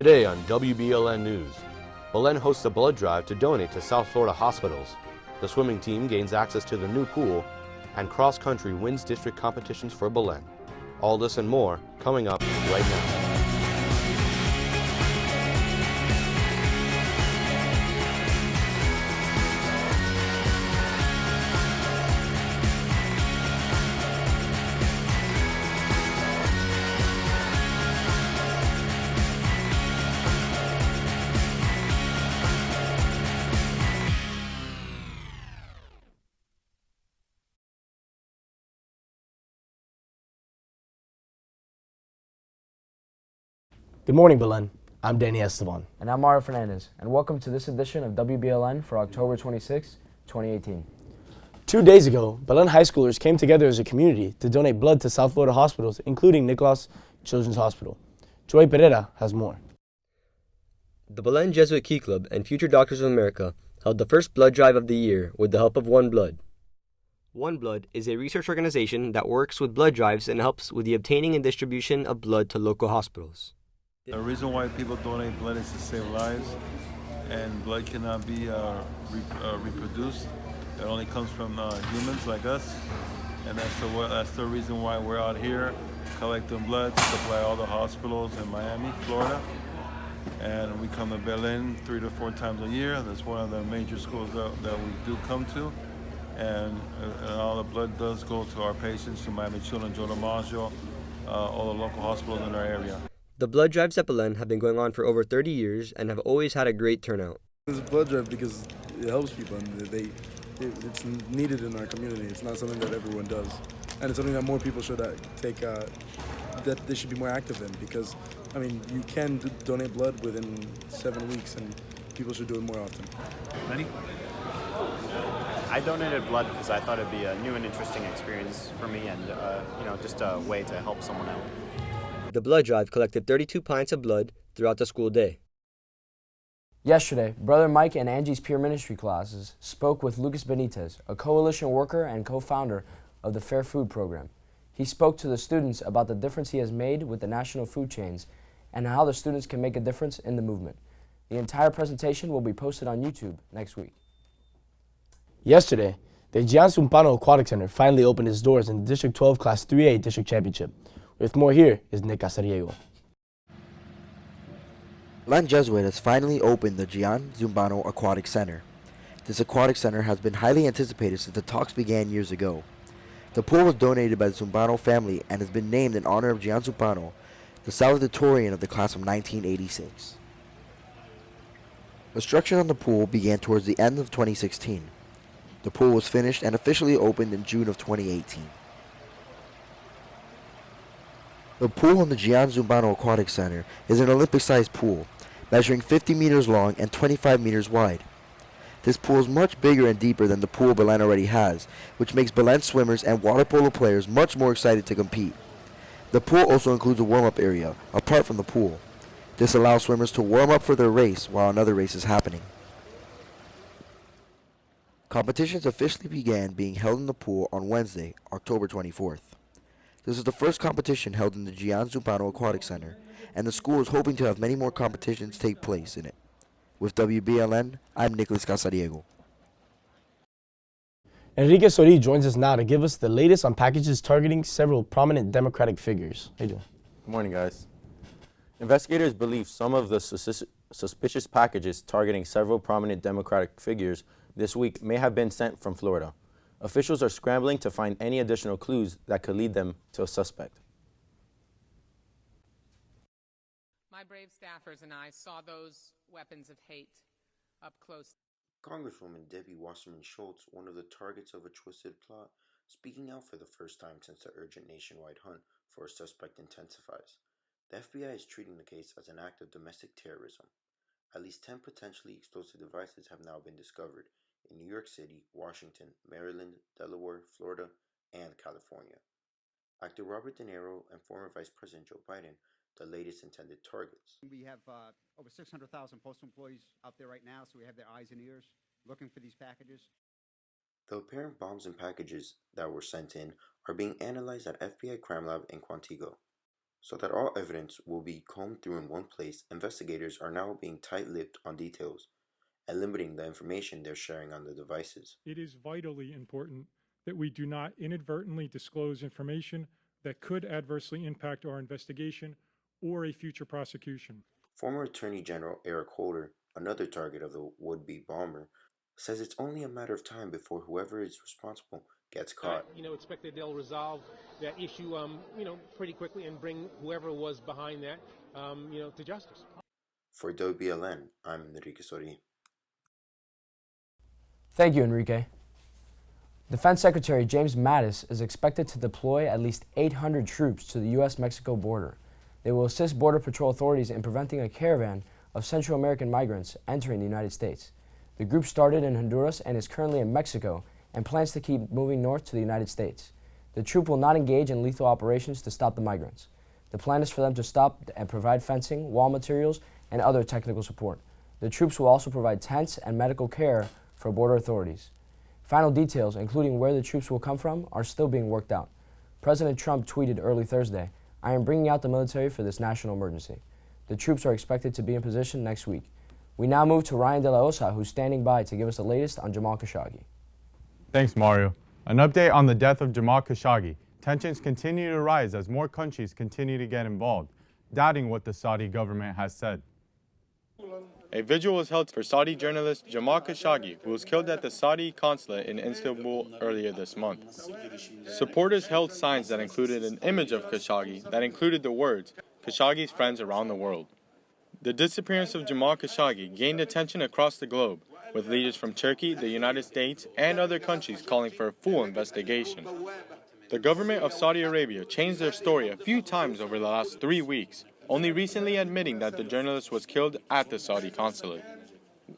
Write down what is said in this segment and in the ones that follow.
Today on WBLN News, Belen hosts a blood drive to donate to South Florida hospitals. The swimming team gains access to the new pool, and cross country wins district competitions for Belen. All this and more coming up right now. Good morning, Belen. I'm Danny Esteban. And I'm Mario Fernandez, and welcome to this edition of WBLN for October 26, 2018. 2 days ago, Belen high schoolers came together as a community to donate blood to South Florida hospitals, including Nicholas Children's Hospital. Joy Pereira has more. The Belen Jesuit Key Club and Future Doctors of America held the first blood drive of the year with the help of One Blood. One Blood is a research organization that works with blood drives and helps with the obtaining and distribution of blood to local hospitals. The reason why people donate blood is to save lives, and blood cannot be reproduced. It only comes from humans like us, and that's the reason why we're out here collecting blood to supply all the hospitals in Miami, Florida. And we come to Belen 3 to 4 times a year. That's one of the major schools that we do come to. And all the blood does go to our patients, to Miami Children, Joe DiMaggio, all the local hospitals in our area. The blood drives at Belen have been going on for over 30 years and have always had a great turnout. It's a blood drive because it helps people, and it's needed in our community. It's not something that everyone does, and it's something that more people should take. That they should be more active in, because I mean, you can donate blood within 7 weeks, and people should do it more often. Lenny? I donated blood because I thought it'd be a new and interesting experience for me, and just a way to help someone out. The blood drive collected 32 pints of blood throughout the school day. Yesterday, Brother Mike and Angie's peer ministry classes spoke with Lucas Benitez, a coalition worker and co-founder of the Fair Food Program. He spoke to the students about the difference he has made with the national food chains and how the students can make a difference in the movement. The entire presentation will be posted on YouTube next week. Yesterday, the Gian Zumpano Aquatic Center finally opened its doors in the District 12 Class 3A District Championship. With more, here is Nick Casariego. Belen Jesuit has finally opened the Gian Zumpano Aquatic Center. This aquatic center has been highly anticipated since the talks began years ago. The pool was donated by the Zumpano family and has been named in honor of Gian Zumpano, the salutatorian of the class of 1986. Construction on the pool began towards the end of 2016. The pool was finished and officially opened in June of 2018. The pool in the Gian Zumpano Aquatic Center is an Olympic-sized pool, measuring 50 meters long and 25 meters wide. This pool is much bigger and deeper than the pool Belen already has, which makes Belen swimmers and water polo players much more excited to compete. The pool also includes a warm-up area, apart from the pool. This allows swimmers to warm up for their race while another race is happening. Competitions officially began being held in the pool on Wednesday, October 24th. This is the first competition held in the Gian Zumpano Aquatic Center, and the school is hoping to have many more competitions take place in it. With WBLN, I'm Nicholas Casariego. Enrique Sori joins us now to give us the latest on packages targeting several prominent Democratic figures. How you doing? Good morning, guys. Investigators believe some of the suspicious packages targeting several prominent Democratic figures this week may have been sent from Florida. Officials are scrambling to find any additional clues that could lead them to a suspect. My brave staffers and I saw those weapons of hate up close. Congresswoman Debbie Wasserman Schultz, one of the targets of a twisted plot, speaking out for the first time since the urgent nationwide hunt for a suspect intensifies. The FBI is treating the case as an act of domestic terrorism. At least 10 potentially explosive devices have now been discovered in New York City, Washington, Maryland, Delaware, Florida, and California. Actor Robert De Niro and former Vice President Joe Biden, the latest intended targets. We have over 600,000 postal employees out there right now, so we have their eyes and ears looking for these packages. The apparent bombs and packages that were sent in are being analyzed at FBI Crime Lab in Quantico. So that all evidence will be combed through in one place, investigators are now being tight-lipped on details and limiting the information they're sharing on the devices. It is vitally important that we do not inadvertently disclose information that could adversely impact our investigation or a future prosecution. Former Attorney General Eric Holder, another target of the would-be bomber, says it's only a matter of time before whoever is responsible gets caught. Expect that they'll resolve that issue, pretty quickly and bring whoever was behind that, to justice. For WBLN, I'm Enrique Sori. Thank you, Enrique. Defense Secretary James Mattis is expected to deploy at least 800 troops to the U.S.-Mexico border. They will assist Border Patrol authorities in preventing a caravan of Central American migrants entering the United States. The group started in Honduras and is currently in Mexico and plans to keep moving north to the United States. The troop will not engage in lethal operations to stop the migrants. The plan is for them to stop and provide fencing, wall materials, and other technical support. The troops will also provide tents and medical care for border authorities. Final details, including where the troops will come from, are still being worked out. President Trump tweeted early Thursday, "I am bringing out the military for this national emergency." The troops are expected to be in position next week. We now move to Ryan De La Osa, who's standing by to give us the latest on Jamal Khashoggi. Thanks, Mario. An update on the death of Jamal Khashoggi. Tensions continue to rise as more countries continue to get involved, doubting what the Saudi government has said. A vigil was held for Saudi journalist Jamal Khashoggi, who was killed at the Saudi consulate in Istanbul earlier this month. Supporters held signs that included an image of Khashoggi that included the words, "Khashoggi's friends around the world." The disappearance of Jamal Khashoggi gained attention across the globe, with leaders from Turkey, the United States, and other countries calling for a full investigation. The government of Saudi Arabia changed their story a few times over the last 3 weeks, only recently admitting that the journalist was killed at the Saudi consulate.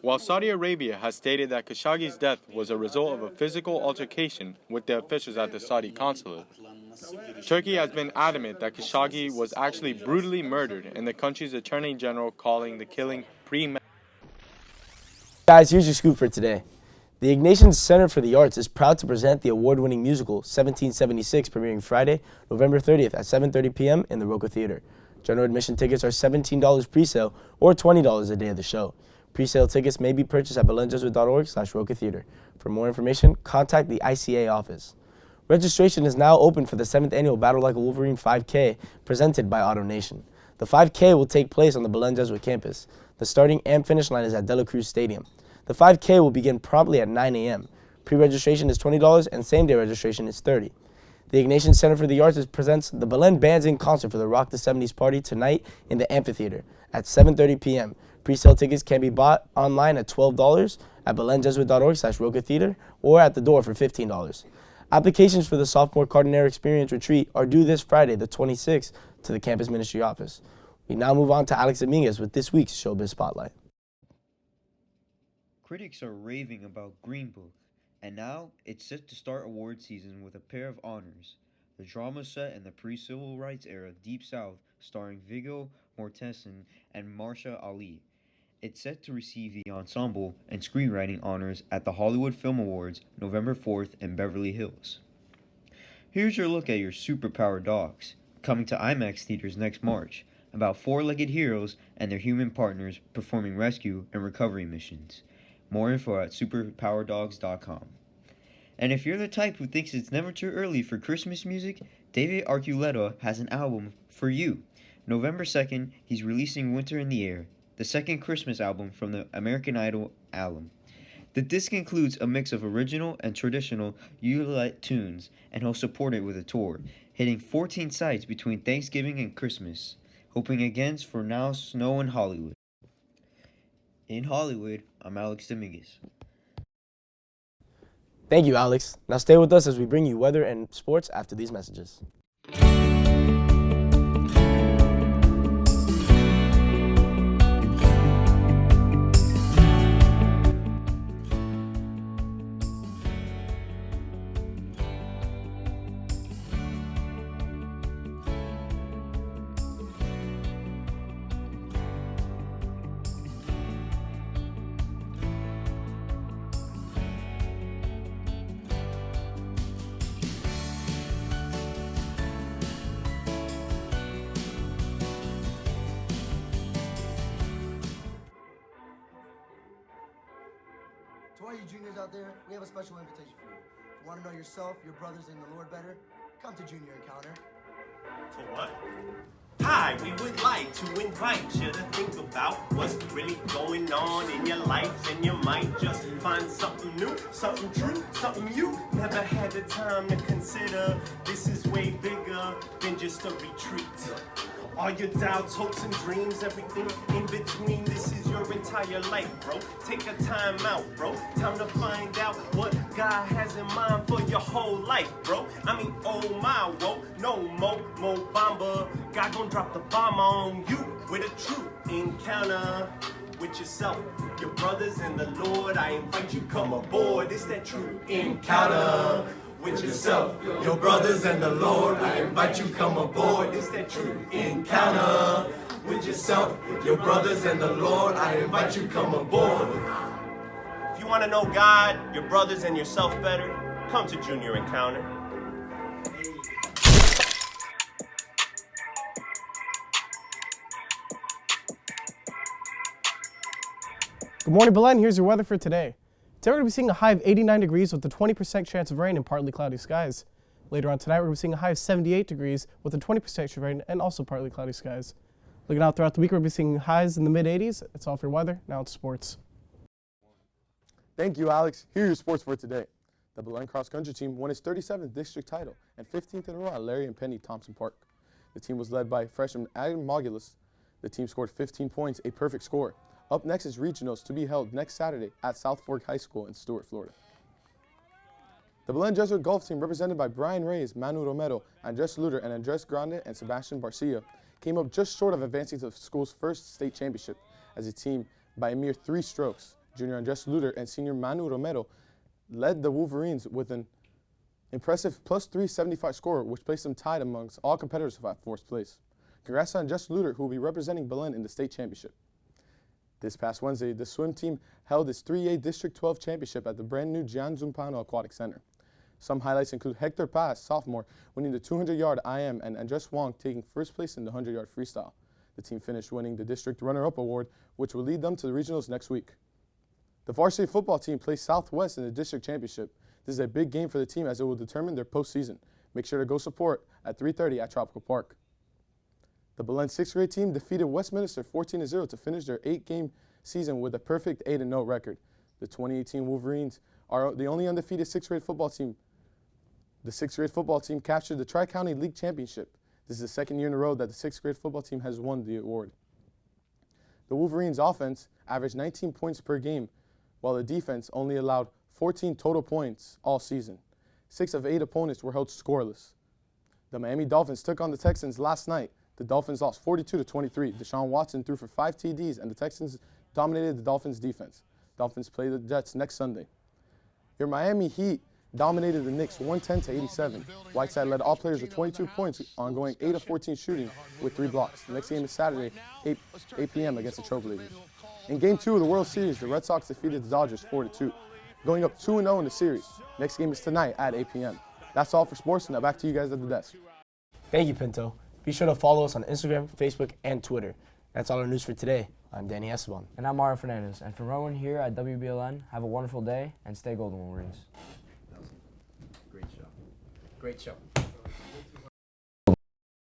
While Saudi Arabia has stated that Khashoggi's death was a result of a physical altercation with the officials at the Saudi consulate, Turkey has been adamant that Khashoggi was actually brutally murdered, and the country's attorney general calling the killing premeditated. Guys, here's your scoop for today. The Ignatian Center for the Arts is proud to present the award-winning musical 1776, premiering Friday, November 30th at 7:30 p.m. in the Roca Theater. General admission tickets are $17 pre-sale or $20 a day of the show. Pre-sale tickets may be purchased at belenjesuit.org/Roca Theater. For more information, contact the ICA office. Registration is now open for the 7th annual Battle Like a Wolverine 5K presented by AutoNation. The 5K will take place on the Belen Jesuit campus. The starting and finish line is at De La Cruz Stadium. The 5K will begin promptly at 9 a.m. Pre-registration is $20 and same-day registration is $30. The Ignatian Center for the Arts presents the Belen Bands in concert for the Rock the 70s party tonight in the amphitheater at 7:30 p.m. Pre-sale tickets can be bought online at $12 at belenjesuit.org/Roca Theater or at the door for $15. Applications for the Sophomore Cardinal Experience Retreat are due this Friday, the 26th, to the campus ministry office. We now move on to Alex Dominguez with this week's Showbiz Spotlight. Critics are raving about Green Book, and now it's set to start award season with a pair of honors. The drama set in the pre-civil rights era Deep South, starring Viggo Mortensen and Marsha Ali. It's set to receive the ensemble and screenwriting honors at the Hollywood Film Awards November 4th in Beverly Hills. Here's your look at your superpower dogs, coming to IMAX theaters next March, about four-legged heroes and their human partners performing rescue and recovery missions. More info at superpowerdogs.com. And if you're the type who thinks it's never too early for Christmas music, David Archuleta has an album for you. November 2nd, he's releasing Winter in the Air, the second Christmas album from the American Idol album. The disc includes a mix of original and traditional Ukulele tunes, and he'll support it with a tour, hitting 14 sites between Thanksgiving and Christmas, hoping against for now snow in Hollywood. In Hollywood, I'm Alex Dominguez. Thank you, Alex. Now stay with us as we bring you weather and sports after these messages. To all you juniors out there, we have a special invitation for you. If you want to know yourself, your brothers, and the Lord better, come to Junior Encounter. To what? Hi, we would like to invite you to think about what's really going on in your life, and you might just find something new, something true, something you never had the time to consider. This is way bigger than just a retreat. All your doubts, hopes, and dreams, everything in between, this is your entire life, bro. Take a time out, bro. Time to find out what God has in mind for your whole life, bro. I mean, oh my, whoa, no more bomber. God gon' drop the bomb on you with a true encounter with yourself, your brothers, and the Lord. I invite you, come aboard. It's that true encounter with yourself, your brothers, and the Lord. I invite you, come aboard. It's that true encounter with yourself, your brothers, and the Lord. I invite you, come aboard. If you want to know God, your brothers, and yourself better, come to Junior Encounter. Good morning, Belen. Here's your weather for today. Today we're going to be seeing a high of 89 degrees with a 20% chance of rain and partly cloudy skies. Later on tonight, we're going to be seeing a high of 78 degrees with a 20% chance of rain and also partly cloudy skies. Looking out throughout the week, we're going to be seeing highs in the mid-80s. That's all for your weather. Now it's sports. Thank you, Alex. Here are your sports for today. The Belen cross country team won its 37th district title and 15th in a row at Larry and Penny Thompson Park. The team was led by freshman Adam Mogulus. The team scored 15 points, a perfect score. Up next is regionals to be held next Saturday at South Fork High School in Stuart, Florida. The Belen Jesuit golf team, represented by Brian Reyes, Manu Romero, Andres Luter, and Andres Grande and Sebastian Barcia, came up just short of advancing to the school's first state championship as a team by a mere 3 strokes. Junior Andres Luter and senior Manu Romero led the Wolverines with an impressive plus 375 score, which placed them tied amongst all competitors at 4th place. Congrats on Andres Luter, who will be representing Belen in the state championship. This past Wednesday, the swim team held its 3A District 12 championship at the brand new Gian Zumpano Aquatic Center. Some highlights include Hector Paz, sophomore, winning the 200-yard IM and Andres Wong taking first place in the 100-yard freestyle. The team finished winning the district runner-up award, which will lead them to the regionals next week. The varsity football team plays Southwest in the district championship. This is a big game for the team as it will determine their postseason. Make sure to go support at 3:30 at Tropical Park. The Belen 6th grade team defeated Westminster 14-0 to finish their 8-game season with a perfect 8-0 record. The 2018 Wolverines are the only undefeated 6th grade football team. The 6th grade football team captured the Tri-County League Championship. This is the second year in a row that the 6th grade football team has won the award. The Wolverines offense averaged 19 points per game, while the defense only allowed 14 total points all season. 6 of 8 opponents were held scoreless. The Miami Dolphins took on the Texans last night. The Dolphins lost 42-23. Deshaun Watson threw for 5 TDs, and the Texans dominated the Dolphins' defense. Dolphins play the Jets next Sunday. Your Miami Heat dominated the Knicks 110-87. Whiteside led all players with 22 points on going 8 of 14 shooting with 3 blocks. The next game is Saturday, 8 p.m. against the Trailblazers. In Game 2 of the World Series, the Red Sox defeated the Dodgers 4-2, going up 2-0 in the series. Next game is tonight at 8 p.m. That's all for sports. Now back to you guys at the desk. Thank you, Pinto. Be sure to follow us on Instagram, Facebook, and Twitter. That's all our news for today. I'm Danny Esteban. And I'm Mario Fernandez. And from everyone here at WBLN, have a wonderful day and stay golden, Wolverines. Great show. Great show.